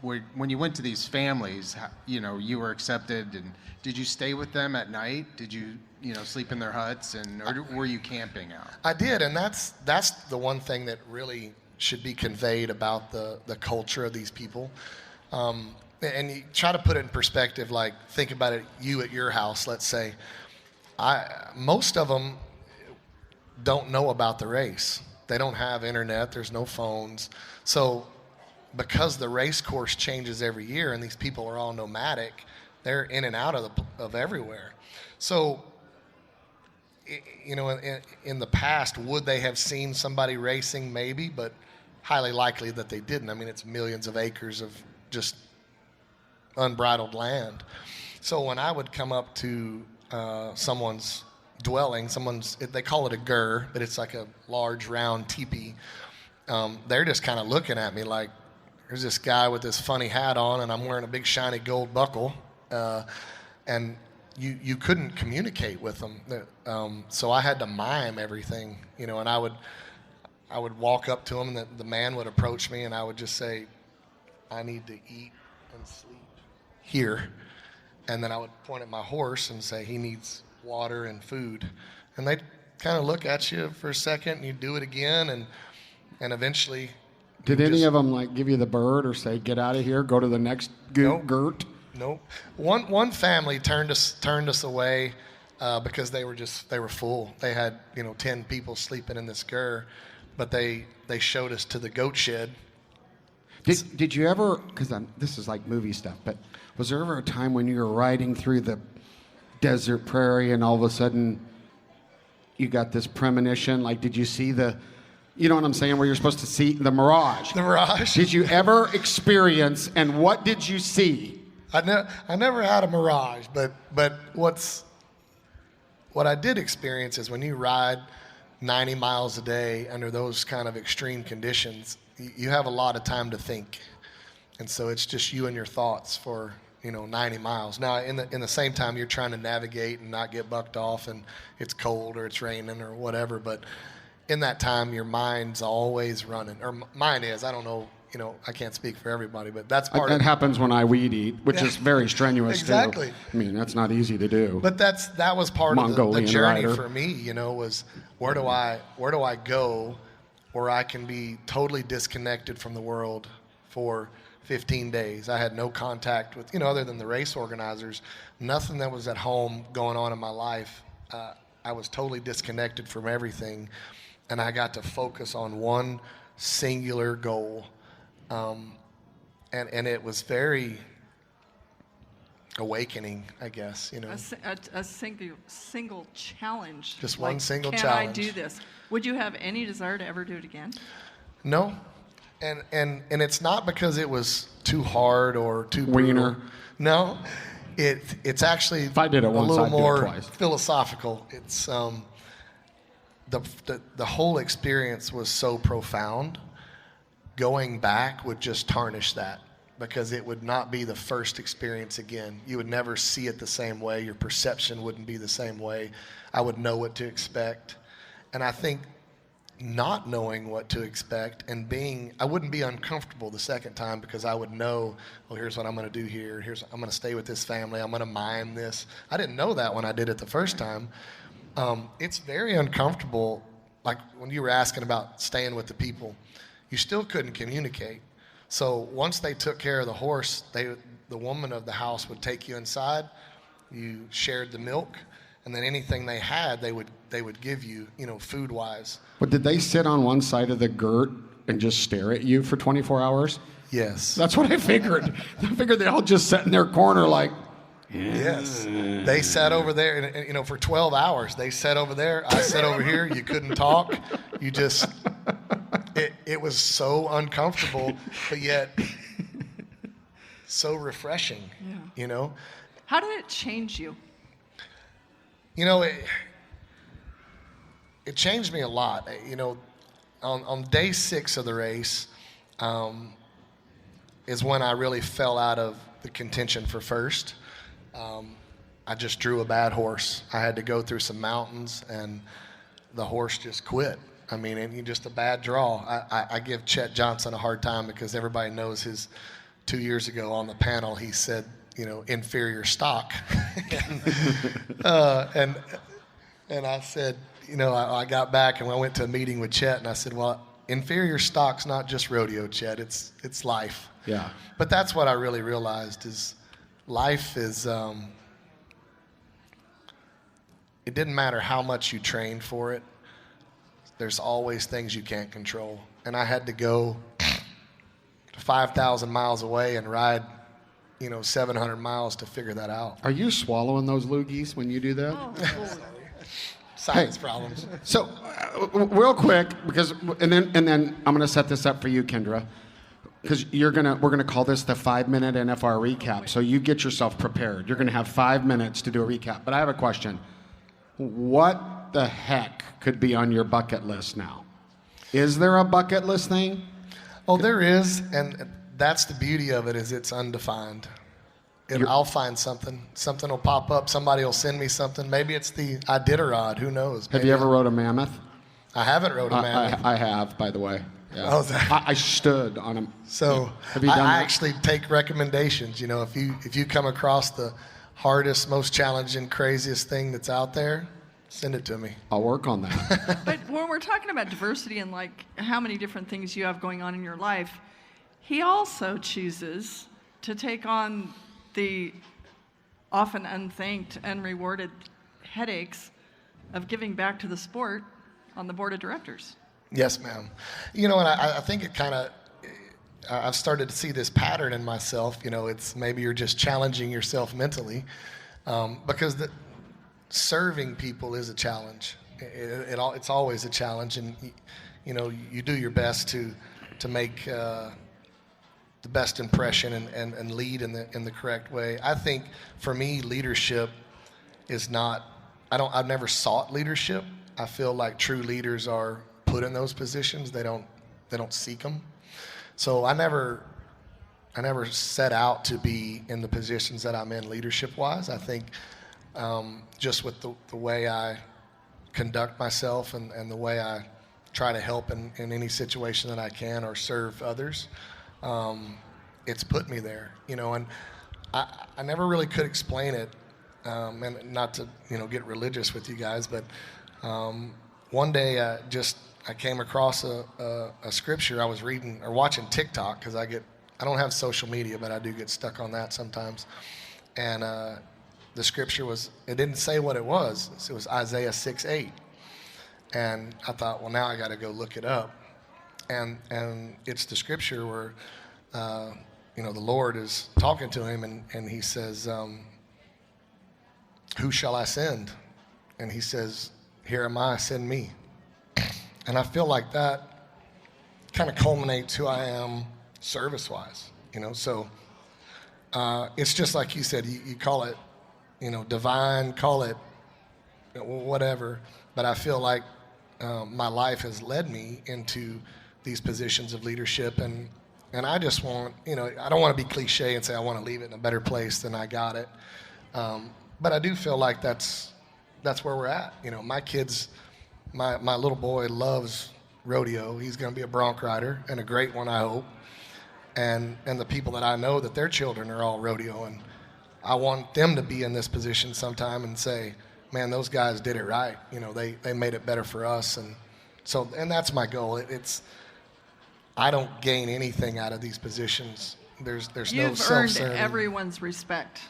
when you went to these families. You were accepted, and did you stay with them at night? Did you sleep in their huts, or were you camping out? I did, and that's the one thing that really should be conveyed about the culture of these people. And you try to put it in perspective, like think about it, you at your house, let's say. Most of them don't know about the race. They don't have internet, there's no phones. So because the race course changes every year and these people are all nomadic, they're in and out of everywhere. So, in the past, would they have seen somebody racing? Maybe, but highly likely that they didn't. I mean, it's millions of acres of just unbridled land. So when I would come up to someone's dwelling, they call it a gur, but it's like a large round teepee. They're just kind of looking at me like, there's this guy with this funny hat on, and I'm wearing a big shiny gold buckle, and you couldn't communicate with them. So I had to mime everything, and I would walk up to him, and the man would approach me, and I would just say, I need to eat and sleep here. And then I would point at my horse and say, he needs water and food. And they'd kind of look at you for a second, and you'd do it again, and eventually... Did any of them give you the bird or say, get out of here, go to the next gurt? Nope. One family turned us away because they were full. They had 10 people sleeping in this gur, but they showed us to the goat shed. Did you ever, because this is like movie stuff, but was there ever a time when you were riding through the desert prairie and all of a sudden you got this premonition? Like, did you see you know what I'm saying, where you're supposed to see the mirage? The mirage? Did you ever experience, and what did you see? I never had a mirage, but what's what I did experience is when you ride 90 miles a day under those kind of extreme conditions, you have a lot of time to think. And so it's just you and your thoughts for, 90 miles. Now, in the same time, you're trying to navigate and not get bucked off, and it's cold or it's raining or whatever. But in that time, your mind's always running. Or mine is. I don't know. I can't speak for everybody, but that's part of it. That happens when I weed eat, which is very strenuous exactly. too. I mean, that's not easy to do. But that was part of the journey rider. for me, was where do I go where I can be totally disconnected from the world for 15 days. I had no contact with, other than the race organizers, nothing that was at home going on in my life. I was totally disconnected from everything, and I got to focus on one singular goal. And it was very awakening, I guess, A single challenge. Just one single can challenge. Can I do this? Would you have any desire to ever do it again? No. And it's not because it was too hard or too wiener. brutal. No. It's actually if I did it once, a little I'd more do it twice. Philosophical. It's the whole experience was so profound. Going back would just tarnish that, because it would not be the first experience again. You would never see it the same way. Your perception wouldn't be the same way. I would know what to expect. And I think not knowing what to expect and I wouldn't be uncomfortable the second time, because I would know, here's what I'm going to do here. I'm going to stay with this family. I'm going to mime this. I didn't know that when I did it the first time. It's very uncomfortable. Like when you were asking about staying with the people, you still couldn't communicate. So once they took care of the horse, the woman of the house would take you inside. You shared the milk, and then anything they had, they would give you, food-wise. But did they sit on one side of the girt and just stare at you for 24 hours? Yes. That's what I figured. I figured they all just sat in their corner like, yes. They sat over there, and for 12 hours. They sat over there. I sat over here. You couldn't talk. You just... It was so uncomfortable, but yet so refreshing, How did it change you? It changed me a lot. On day 6 of the race is when I really fell out of the contention for first. I just drew a bad horse. I had to go through some mountains, and the horse just quit. I mean, and just a bad draw. I give Chet Johnson a hard time, because everybody knows his 2 years ago on the panel, he said, inferior stock. and I said, I got back and I went to a meeting with Chet, and I said, well, inferior stock's not just rodeo, Chet. It's life. yeah. But that's what I really realized is life is, it didn't matter how much you trained for it. There's always things you can't control. And I had to go 5,000 miles away and ride, 700 miles to figure that out. Are you swallowing those loogies when you do that? Oh, Science problems. So, real quick, and then I'm gonna set this up for you, Kendra, because we're gonna call this the 5-minute NFR recap. So you get yourself prepared. You're gonna have 5 minutes to do a recap. But I have a question. What the heck could be on your bucket list now? Is there a bucket list thing? Oh, there is, and that's the beauty of it, is it's undefined. I'll find something. Something will pop up. Somebody will send me something. Maybe it's the Iditarod. Who knows? Have you ever rode a mammoth? I haven't rode a mammoth. I have, by the way. Yeah. Oh, I stood on them. So have you done I that? actually take recommendations. If you come across the hardest, most challenging, craziest thing that's out there, send it to me. I'll work on that. But when we're talking about diversity and like how many different things you have going on in your life, he also chooses to take on the often unthanked, unrewarded headaches of giving back to the sport on the board of directors. Yes, ma'am. And I think it kind of, I've started to see this pattern in myself. It's maybe you're just challenging yourself mentally, because serving people is a challenge. It's always a challenge, and you do your best to make the best impression and lead in the correct way. I think for me, leadership is not I've never sought leadership. I feel like true leaders are put in those positions. They don't seek them. So I never set out to be in the positions that I'm in leadership-wise. I think just with the way I conduct myself and the way I try to help in any situation that I can or serve others, it's put me there, and I never really could explain it, and not to, get religious with you guys, but one day I came across a scripture. I was reading or watching TikTok because I don't have social media, but I do get stuck on that sometimes. And the scripture it didn't say what it was. It was Isaiah 6:8. And I thought, well, now I got to go look it up. And it's the scripture where, the Lord is talking to him, and he says, who shall I send? And he says, here am I, send me. And I feel like that kind of culminates who I am service-wise, So it's just like you said, you call it, divine, call it whatever. But I feel like my life has led me into these positions of leadership. And I just want, I don't want to be cliche and say I want to leave it in a better place than I got it. But I do feel like that's where we're at. My kids, my little boy loves rodeo. He's going to be a bronc rider, and a great one, I hope. And the people that I know, that their children are all rodeo, and I want them to be in this position sometime and say, man, those guys did it right. They made it better for us. And that's my goal. I don't gain anything out of these positions. There's no self-serving. You've earned everyone's respect.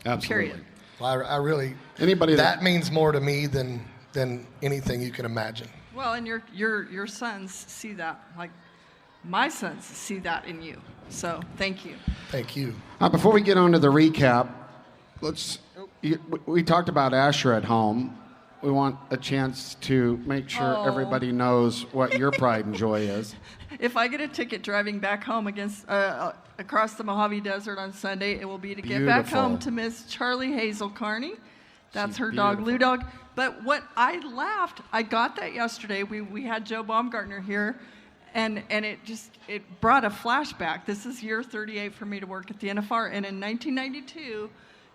Absolutely. Period. Well, I really, Anybody that means more to me than anything you can imagine. Well, and your sons see that, like my sons see that in you. So thank you. Thank you. Before we get on to the recap, we talked about Asher at home. We want a chance to make sure everybody knows what your pride and joy is. If I get a ticket driving back home across the Mojave Desert on Sunday, it will be to get back home to Miss Charlie Hazel Carney. That's her dog, Lou Dog. But what I laughed, I got that yesterday. We had Joe Baumgartner here, and it brought a flashback. This is year 38 for me to work at the NFR, and in 1992,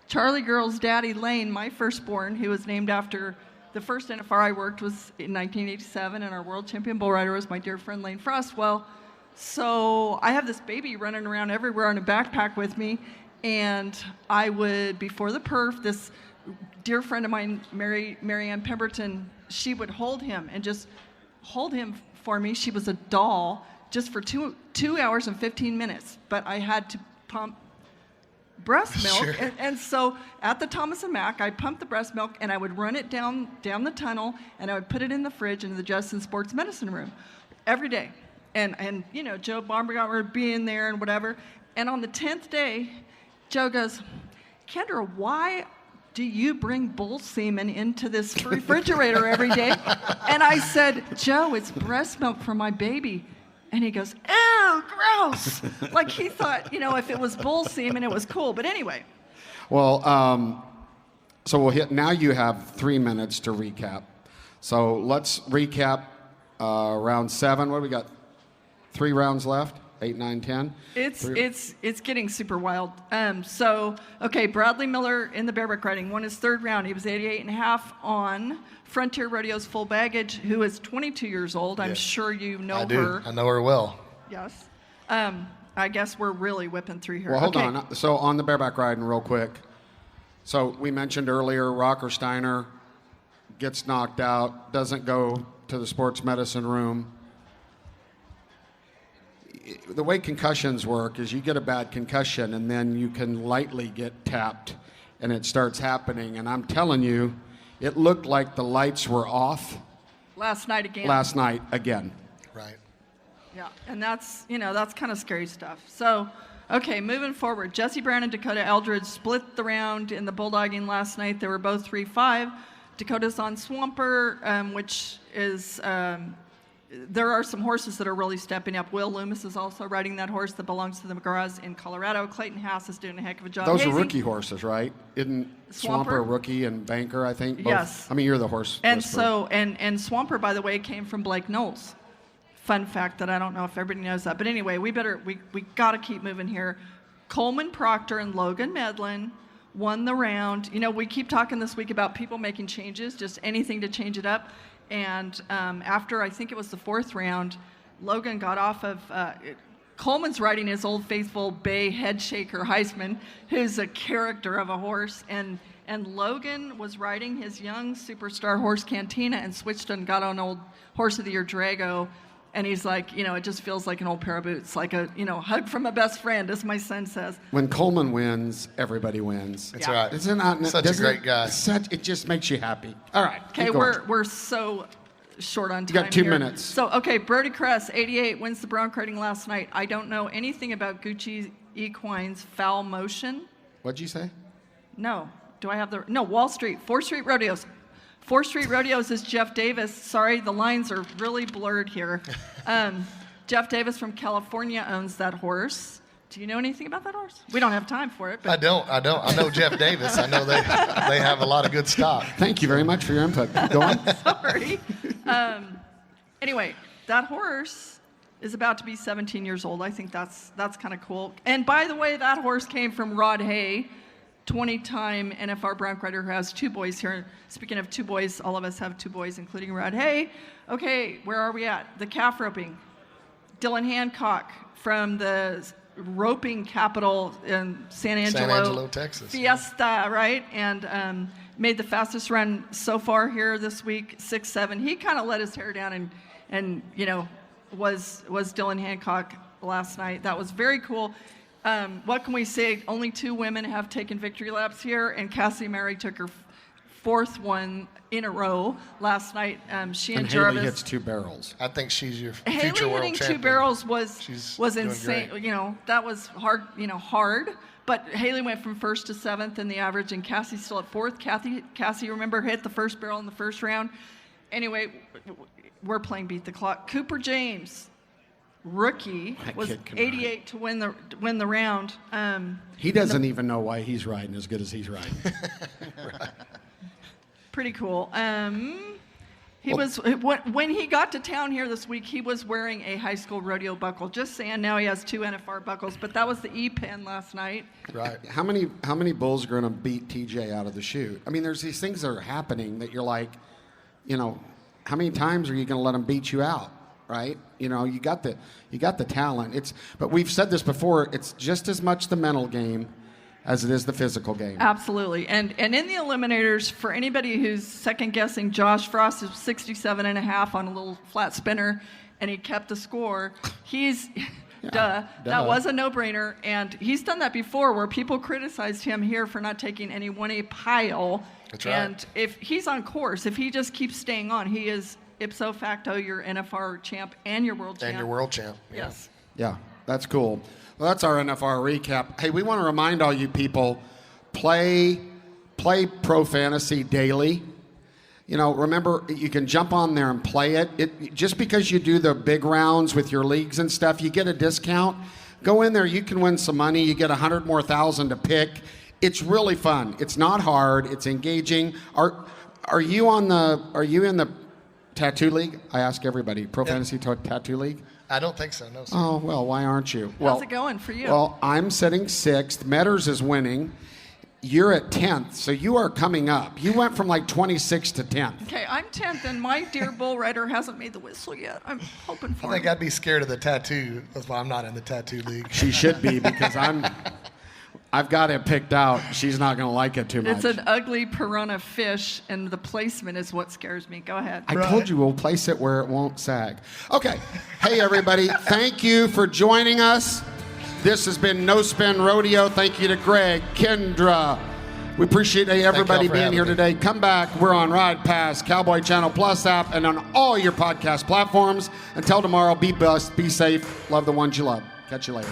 Charlie Girl's daddy, Lane, my firstborn, who was named after the first NFR I worked was in 1987, and our world champion bull rider was my dear friend Lane Frost. Well, so I have this baby running around everywhere in a backpack with me, and I would, before the perf, this dear friend of mine, Marianne Pemberton, she would hold him and just hold him for me. She was a doll just for 2 hours and 15 minutes, but I had to pump breast milk. Sure. And so at the Thomas and Mack, I'd pump the breast milk and I would run it down the tunnel and I would put it in the fridge in the Justin Sports Medicine room every day. And Joe Baumgartner would be in there and whatever. And on the 10th day, Joe goes, Kendra, why do you bring bull semen into this refrigerator every day? And I said, Joe, it's breast milk for my baby. And he goes, ew, gross. Like he thought, if it was bull semen, it was cool. But anyway. Well, so we'll hit, now you have 3 minutes to recap. So let's recap round 7. What do we got? 3 rounds left? 8, 9, 10? It's getting super wild. Bradley Miller in the bareback riding won his 3rd round. He was 88.5 on Frontier Rodeo's full baggage, who is 22 years old. I'm sure you know her. I do. I know her well. Yes. I guess we're really whipping through here. Well, hold on. So on the bareback riding real quick. So we mentioned earlier, Rocker Steiner gets knocked out, doesn't go to the sports medicine room. The way concussions work is you get a bad concussion and then you can lightly get tapped and it starts happening. And I'm telling you, it looked like the lights were off. Last night again. Right. Yeah, and that's kind of scary stuff. So, moving forward. Jesse Brown and Dakota Eldridge split the round in the bulldogging last night. They were both 3-5. Dakota's on Swamper, which is there are some horses that are really stepping up. Will Loomis is also riding that horse that belongs to the McGraws in Colorado. Clayton Haas is doing a heck of a job. Those are Hazy, rookie horses, right? Isn't Swamper a rookie and Banker, I think? Both? Yes. I mean, you're the horse And whisperer. so, and Swamper, by the way, came from Blake Knowles. Fun fact that I don't know if everybody knows that. But anyway, we got to keep moving here. Coleman Proctor and Logan Medlin won the round. You know, we keep talking this week about people making changes, just anything to change it up. And after, I think it was the 4th round, Logan got off of, Coleman's riding his old faithful bay head shaker Heisman, who's a character of a horse. And Logan was riding his young superstar horse Cantina and switched and got on old Horse of the Year Drago. And he's like, you know, it just feels like an old pair of boots, like a, you know, hug from a best friend, as my son says. When Coleman wins, everybody wins. That's right. Isn't that Such a great guy. It just makes you happy. All right. Okay, we're so short on time. You got 2 here. minutes. So, okay, Brody Kress, 88, wins the bronc riding last night. I don't know anything about Gucci Equine's foul motion. What'd you say? No. Do I have the... No, Wall Street, 4th Street Rodeos. 4th Street Rodeos is Jeff Davis. Sorry, the lines are really blurred here. Jeff Davis from California owns that horse. Do you know anything about that horse? We don't have time for it. But I don't. I know Jeff Davis. I know they have a lot of good stock. Thank you very much for your input. Go on. Sorry. Anyway, that horse is about to be 17 years old. I think that's kind of cool. And by the way, that horse came from Rod Hay, 20-time NFR bronc rider who has 2 boys here. Speaking of 2 boys, all of us have 2 boys, including Rod Hay. Okay, where are we at? The calf roping. Dylan Hancock from the roping capital in San Angelo, Texas. Fiesta, right? And made the fastest run so far here this week, 6.7. He kind of let his hair down and you know, was Dylan Hancock last night. That was very cool. What can we say? Only 2 women have taken victory laps here, and Cassie Mary took her 4th one in a row last night. She and Haley Jarvis. hits 2 barrels. I think she's your future Haley world hitting champion. 2 barrels was doing insane. great. You know, that was hard. You know, hard. But Haley went from 1st to 7th in the average, and Cassie's still at 4th. Cassie, remember, hit the 1st barrel in the 1st round. Anyway, we're playing beat the clock. Cooper James, rookie, was 88 to win the round. He doesn't even know why he's riding as good as he's riding. Pretty cool. When he got to town here this week, he was wearing a high school rodeo buckle. Just saying, now he has 2 NFR buckles, but that was the E-pin last night. Right. How many bulls are going to beat TJ out of the chute? I mean, there's these things that are happening that you're like, you know, how many times are you going to let him beat you out? Right? You know, you got the talent. But we've said this before. It's just as much the mental game as it is the physical game. Absolutely. And in the eliminators, for anybody who's second guessing, Josh Frost is 67.5 on a little flat spinner, and he kept the score. That was a no-brainer, and he's done that before where people criticized him here for not taking any 1A pile. That's right. And if he's on course, if he just keeps staying on, he is ipso facto your NFR champ and your world champ. And your world champ. Yes. Yeah, that's cool. Well, that's our NFR recap. Hey, we want to remind all you people, play Pro Fantasy daily. You know, remember, you can jump on there and play it. Just because you do the big rounds with your leagues and stuff, you get a discount. Go in there, you can win some money. You get 100 more thousand to pick. It's really fun. It's not hard. It's engaging. Are you in the tattoo league? I ask everybody. Pro Fantasy Tattoo League? I don't think so, no, sir. Oh, well, why aren't you? How's it going for you? Well, I'm sitting 6th. Metters is winning. You're at 10th, so you are coming up. You went from like 26th to 10th. Okay, I'm 10th, and my dear bull rider hasn't made the whistle yet. I'm hoping for I think him. I'd be scared of the tattoo. That's why I'm not in the tattoo league. She should be, because I've got it picked out. She's not going to like it too much. It's an ugly piranha fish, and the placement is what scares me. Go ahead. I told you we'll place it where it won't sag. Okay. Hey, everybody. Thank you for joining us. This has been No Spin Rodeo. Thank you to Greg, Kendra. We appreciate everybody being here today. Come back. We're on Ride Pass, Cowboy Channel Plus app, and on all your podcast platforms. Until tomorrow, be blessed, be safe, love the ones you love. Catch you later.